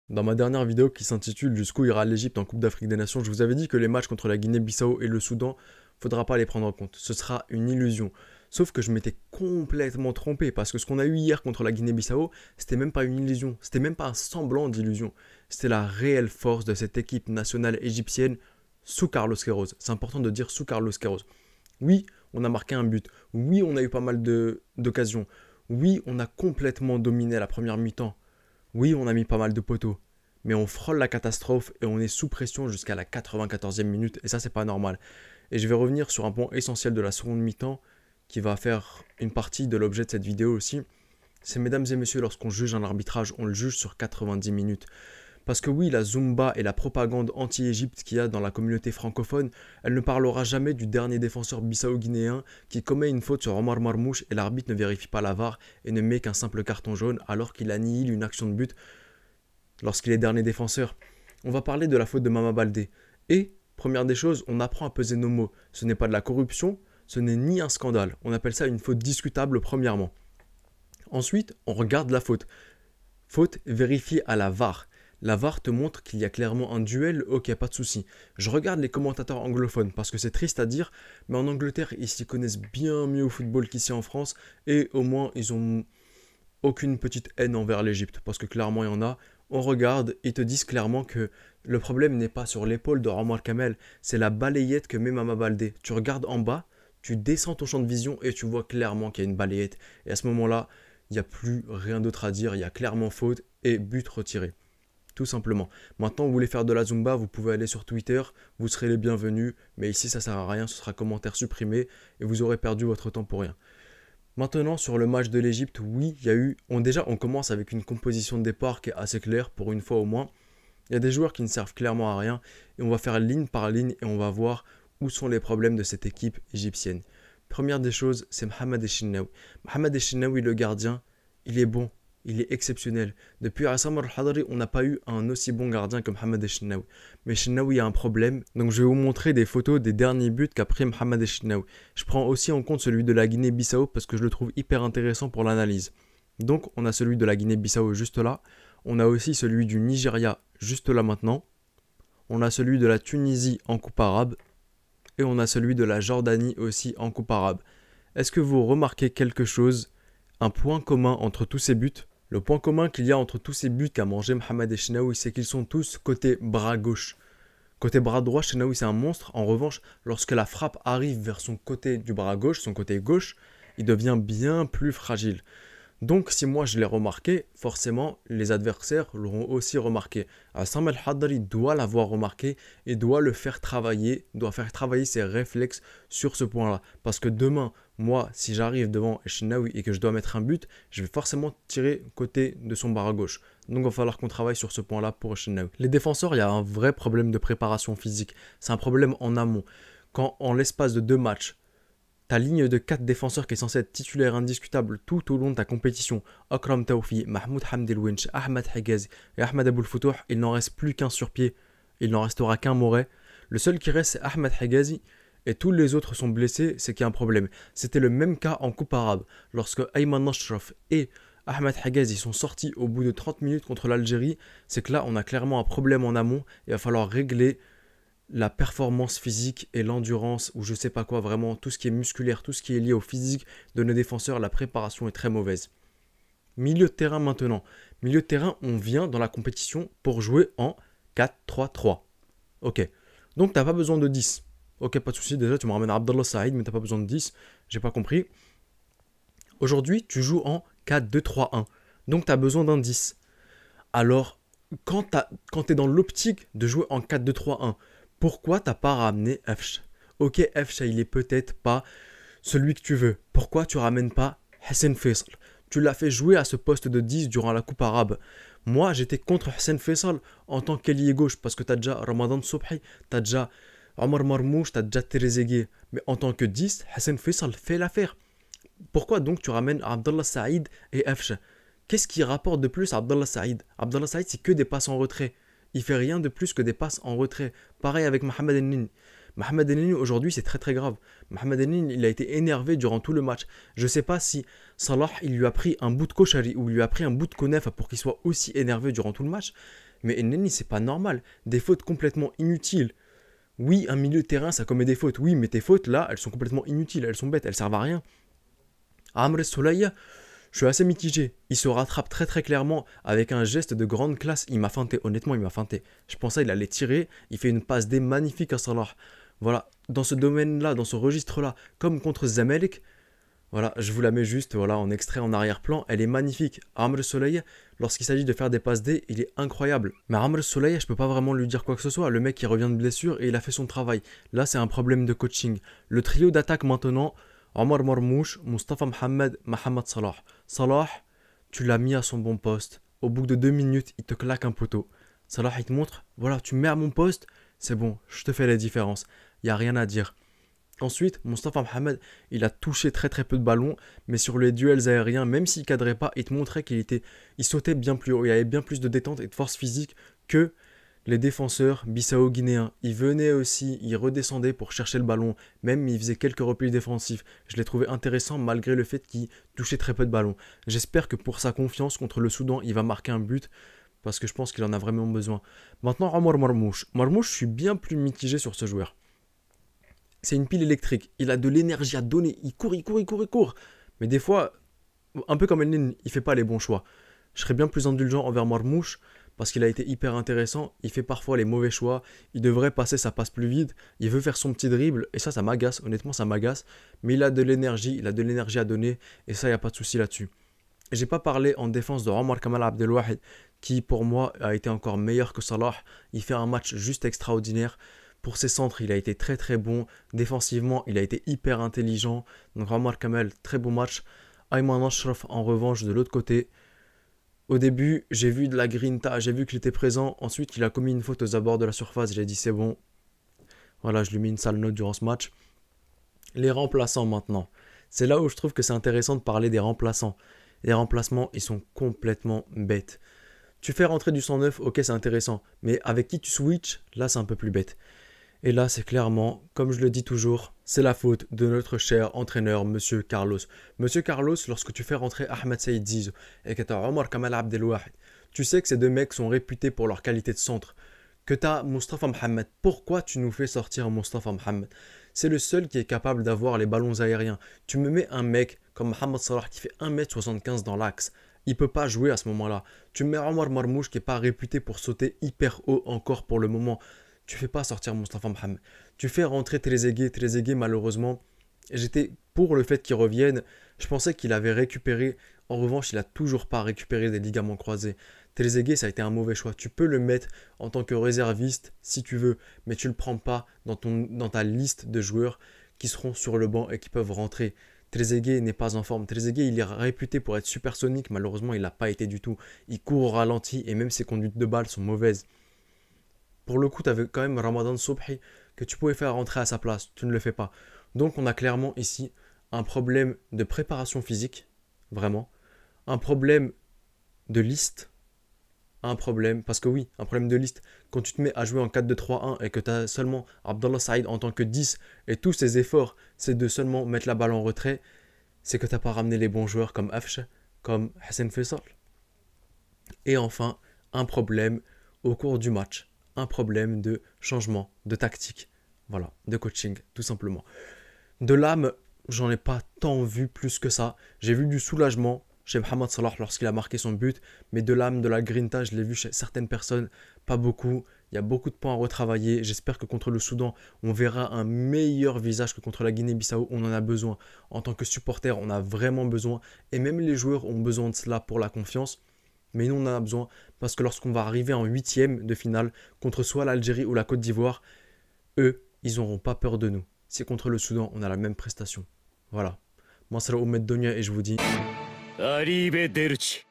Dans ma dernière vidéo qui s'intitule Jusqu'où ira l'Égypte en Coupe d'Afrique des Nations, je vous avais dit que les matchs contre la Guinée-Bissau et le Soudan, faudra pas les prendre en compte. Ce sera une illusion. Sauf que je m'étais complètement trompé parce que ce qu'on a eu hier contre la Guinée-Bissau, c'était même pas une illusion, c'était même pas un semblant d'illusion. C'était la réelle force de cette équipe nationale égyptienne sous Carlos Queiroz. C'est important de dire sous Carlos Queiroz. Oui, on a marqué un but. Oui, on a eu pas mal d'occasions. Oui, on a complètement dominé la première mi-temps. Oui, on a mis pas mal de poteaux, mais on frôle la catastrophe et on est sous pression jusqu'à la 94e minute, et ça, c'est pas normal. Et je vais revenir sur un point essentiel de la seconde mi-temps qui va faire une partie de l'objet de cette vidéo aussi. C'est mesdames et messieurs, lorsqu'on juge un arbitrage, on le juge sur 90 minutes. Parce que oui, la Zumba et la propagande anti-Égypte qu'il y a dans la communauté francophone, elle ne parlera jamais du dernier défenseur bissau-guinéen qui commet une faute sur Omar Marmouche et l'arbitre ne vérifie pas la VAR et ne met qu'un simple carton jaune alors qu'il annihile une action de but lorsqu'il est dernier défenseur. On va parler de la faute de Mama Baldé. Et, première des choses, on apprend à peser nos mots. Ce n'est pas de la corruption, ce n'est ni un scandale. On appelle ça une faute discutable premièrement. Ensuite, on regarde la faute. Faute vérifiée à la VAR. La VAR te montre qu'il y a clairement un duel, ok, pas de souci. Je regarde les commentateurs anglophones parce que c'est triste à dire, mais en Angleterre, ils s'y connaissent bien mieux au football qu'ici en France et au moins ils ont aucune petite haine envers l'Égypte parce que clairement il y en a. On regarde, ils te disent clairement que le problème n'est pas sur l'épaule de Omar Kamel, c'est la balayette que met Mama Baldé. Tu regardes en bas, tu descends ton champ de vision et tu vois clairement qu'il y a une balayette. Et à ce moment-là, il n'y a plus rien d'autre à dire, il y a clairement faute et but retiré. Tout simplement. Maintenant, vous voulez faire de la Zumba, vous pouvez aller sur Twitter, vous serez les bienvenus, mais ici ça sert à rien, ce sera commentaire supprimé et vous aurez perdu votre temps pour rien. Maintenant, sur le match de l'Égypte, oui, il y a eu. On commence avec une composition de départ qui est assez claire, pour une fois au moins. Il y a des joueurs qui ne servent clairement à rien, et on va faire ligne par ligne, et on va voir où sont les problèmes de cette équipe égyptienne. Première des choses, c'est Mohamed Echinaoui. Mohamed Echinaoui, le gardien, il est bon, il est exceptionnel. Depuis Assam al-Hadari, on n'a pas eu un aussi bon gardien que Mohamed Echinaoui. Mais Echinaoui a un problème, donc je vais vous montrer des photos des derniers buts qu'a pris Mohamed Echinaoui. Je prends aussi en compte celui de la Guinée-Bissau parce que je le trouve hyper intéressant pour l'analyse. Donc on a celui de la Guinée-Bissau juste là, on a aussi celui du Nigeria juste là maintenant, on a celui de la Tunisie en coupe arabe, et on a celui de la Jordanie aussi en coupe arabe. Est-ce que vous remarquez quelque chose, un point commun entre tous ces buts? Le point commun qu'il y a entre tous ces buts qu'a mangé Mohamed Echinaoui, c'est qu'ils sont tous côté bras gauche. Côté bras droit, Echinaoui c'est un monstre. En revanche, lorsque la frappe arrive vers son côté du bras gauche, son côté gauche, il devient bien plus fragile. Donc si moi je l'ai remarqué, forcément les adversaires l'auront aussi remarqué. Assam al-Hadari doit l'avoir remarqué et doit le faire travailler, doit faire travailler ses réflexes sur ce point-là. Parce que demain, moi, si j'arrive devant Echinaoui et que je dois mettre un but, je vais forcément tirer côté de son bras gauche. Donc il va falloir qu'on travaille sur ce point-là pour Echinaoui. Les défenseurs, il y a un vrai problème de préparation physique. C'est un problème en amont. Quand en l'espace de 2 matchs, ta ligne de 4 défenseurs qui est censée être titulaire indiscutable tout au long de ta compétition, Akram Taufi, Mahmoud Hamdelwinch, Ahmed Hegaz et Ahmed Aboul Foutoh, il n'en reste plus qu'un sur pied, il n'en restera qu'un Moret. Le seul qui reste c'est Ahmed Hegazi et tous les autres sont blessés, c'est qu'il y a un problème. C'était le même cas en Coupe arabe, lorsque Ayman Nashraf et Ahmed Hegazi sont sortis au bout de 30 minutes contre l'Algérie, c'est que là on a clairement un problème en amont et il va falloir régler la performance physique et l'endurance ou je sais pas quoi, vraiment tout ce qui est musculaire, tout ce qui est lié au physique de nos défenseurs, la préparation est très mauvaise. Milieu de terrain maintenant. Milieu de terrain, on vient dans la compétition pour jouer en 4-3-3. Ok. Donc t'as pas besoin de 10. Ok, pas de souci, déjà tu me ramènes Abdallah Saïd, mais t'as pas besoin de 10. J'ai pas compris. Aujourd'hui, tu joues en 4-2-3-1. Donc t'as besoin d'un 10. Alors, quand t'es dans l'optique de jouer en 4-2-3-1, pourquoi t'as pas ramené Fch? Ok, Fch, il est peut-être pas celui que tu veux. Pourquoi tu ramènes pas Hassan Faisal? Tu l'as fait jouer à ce poste de 10 durant la Coupe arabe. Moi, j'étais contre Hassan Faisal en tant qu'ailier gauche parce que t'as déjà Ramadan Sobhi, t'as déjà Omar Marmouche, t'as déjà Trezeguet. Mais en tant que 10, Hassan Faisal fait l'affaire. Pourquoi donc tu ramènes Abdallah Saïd et Fch? Qu'est-ce qui rapporte de plus à Abdallah Saïd? Abdallah Saïd, c'est que des passes en retrait. Il fait rien de plus que des passes en retrait. Pareil avec Mohamed Ennini. Mohamed Elneny aujourd'hui c'est très très grave. Mohamed Elneny il a été énervé durant tout le match. Je sais pas si Salah il lui a pris un bout de koshari ou il lui a pris un bout de konef pour qu'il soit aussi énervé durant tout le match. Mais Elneny c'est pas normal. Des fautes complètement inutiles. Oui, un milieu de terrain ça commet des fautes. Oui, mais tes fautes là elles sont complètement inutiles. Elles sont bêtes, elles servent à rien. Amr Soulaya, je suis assez mitigé. Il se rattrape très très clairement avec un geste de grande classe. Il m'a feinté, honnêtement, il m'a feinté. Je pensais qu'il allait tirer. Il fait une passe D magnifique à Salah. Voilà, dans ce domaine-là, dans ce registre-là, comme contre Zamalek, voilà, je vous la mets juste voilà, en extrait en arrière-plan. Elle est magnifique. Amr Soleil, lorsqu'il s'agit de faire des passes D, il est incroyable. Mais Amr Soleil, je peux pas vraiment lui dire quoi que ce soit. Le mec, il revient de blessure et il a fait son travail. Là, c'est un problème de coaching. Le trio d'attaque maintenant. Omar Marmouche, Mustafa Mohamed, Mohamed Salah. Salah, tu l'as mis à son bon poste. Au bout de 2 minutes, il te claque un poteau. Salah, il te montre, voilà, tu me mets à mon poste, c'est bon, je te fais la différence. Il n'y a rien à dire. Ensuite, Mustafa Mohamed, il a touché très très peu de ballons, mais sur les duels aériens, même s'il ne cadrait pas, il te montrait il sautait bien plus haut, il avait bien plus de détente et de force physique que les défenseurs bissau-guinéens. Ils venaient aussi, ils redescendaient pour chercher le ballon, même ils faisaient quelques replis défensifs. Je l'ai trouvé intéressant malgré le fait qu'il touchait très peu de ballons. J'espère que pour sa confiance contre le Soudan, il va marquer un but, parce que je pense qu'il en a vraiment besoin. Maintenant, Omar Marmouche. Marmouche, je suis bien plus mitigé sur ce joueur. C'est une pile électrique, il a de l'énergie à donner, il court, il court, il court, il court. Mais des fois, un peu comme Elneny, il fait pas les bons choix. Je serais bien plus indulgent envers Marmouche, parce qu'il a été hyper intéressant, il fait parfois les mauvais choix, il devrait passer sa passe plus vite, il veut faire son petit dribble, et ça m'agace, honnêtement ça m'agace, mais il a de l'énergie à donner, et ça, il n'y a pas de souci là-dessus. J'ai pas parlé en défense de Omar Kamal Abdelwahed, qui pour moi a été encore meilleur que Salah, il fait un match juste extraordinaire. Pour ses centres, il a été très très bon, défensivement, il a été hyper intelligent, donc Omar Kamal, très bon match. Ayman Ashraf en revanche de l'autre côté. Au début, j'ai vu de la grinta, j'ai vu qu'il était présent. Ensuite, il a commis une faute aux abords de la surface. J'ai dit c'est bon. Voilà, je lui ai mis une sale note durant ce match. Les remplaçants maintenant. C'est là où je trouve que c'est intéressant de parler des remplaçants. Les remplacements, ils sont complètement bêtes. Tu fais rentrer du 109, ok, c'est intéressant. Mais avec qui tu switches, là, c'est un peu plus bête. Et là, c'est clairement, comme je le dis toujours, c'est la faute de notre cher entraîneur, Monsieur Carlos. Monsieur Carlos, lorsque tu fais rentrer Ahmed Saïd Zizou et que tu as Omar Kamal Abdelwahed, tu sais que ces deux mecs sont réputés pour leur qualité de centre. Que tu as Mustafa Mohamed, pourquoi tu nous fais sortir Mustafa Mohamed? C'est le seul qui est capable d'avoir les ballons aériens. Tu me mets un mec comme Mohamed Salah qui fait 1m75 dans l'axe. Il ne peut pas jouer à ce moment-là. Tu me mets Omar Marmouche qui n'est pas réputé pour sauter hyper haut encore pour le moment. Tu fais pas sortir Mustafa Mohamed. Tu fais rentrer Trezeguet. Trezeguet, malheureusement, j'étais pour le fait qu'il revienne. Je pensais qu'il avait récupéré. En revanche, il n'a toujours pas récupéré des ligaments croisés. Trezeguet, ça a été un mauvais choix. Tu peux le mettre en tant que réserviste si tu veux, mais tu ne le prends pas dans ta liste de joueurs qui seront sur le banc et qui peuvent rentrer. Trezeguet n'est pas en forme. Trezeguet, il est réputé pour être supersonique. Malheureusement, il n'a pas été du tout. Il court au ralenti et même ses conduites de balles sont mauvaises. Pour le coup, tu avais quand même Ramadan Sobhi que tu pouvais faire rentrer à sa place. Tu ne le fais pas. Donc, on a clairement ici un problème de préparation physique, vraiment. Un problème de liste. Un problème, parce que oui, un problème de liste. Quand tu te mets à jouer en 4-2-3-1 et que tu as seulement Abdallah Saïd en tant que 10 et tous ses efforts, c'est de seulement mettre la balle en retrait, c'est que tu n'as pas ramené les bons joueurs comme Afsh, comme Hassan Faisal. Et enfin, un problème au cours du match. Un problème de changement, de tactique, voilà, de coaching, tout simplement. De l'âme, j'en ai pas tant vu plus que ça. J'ai vu du soulagement chez Mohamed Salah lorsqu'il a marqué son but, mais de l'âme, de la grinta, je l'ai vu chez certaines personnes, pas beaucoup. Il y a beaucoup de points à retravailler. J'espère que contre le Soudan, on verra un meilleur visage que contre la Guinée-Bissau. On en a besoin. En tant que supporter, on a vraiment besoin. Et même les joueurs ont besoin de cela pour la confiance. Mais nous, on en a besoin parce que lorsqu'on va arriver en 8e de finale contre soit l'Algérie ou la Côte d'Ivoire, eux, ils n'auront pas peur de nous. Si contre le Soudan, on a la même prestation. Voilà. Moi, c'est Omed Donia et je vous dis... Arrivederci.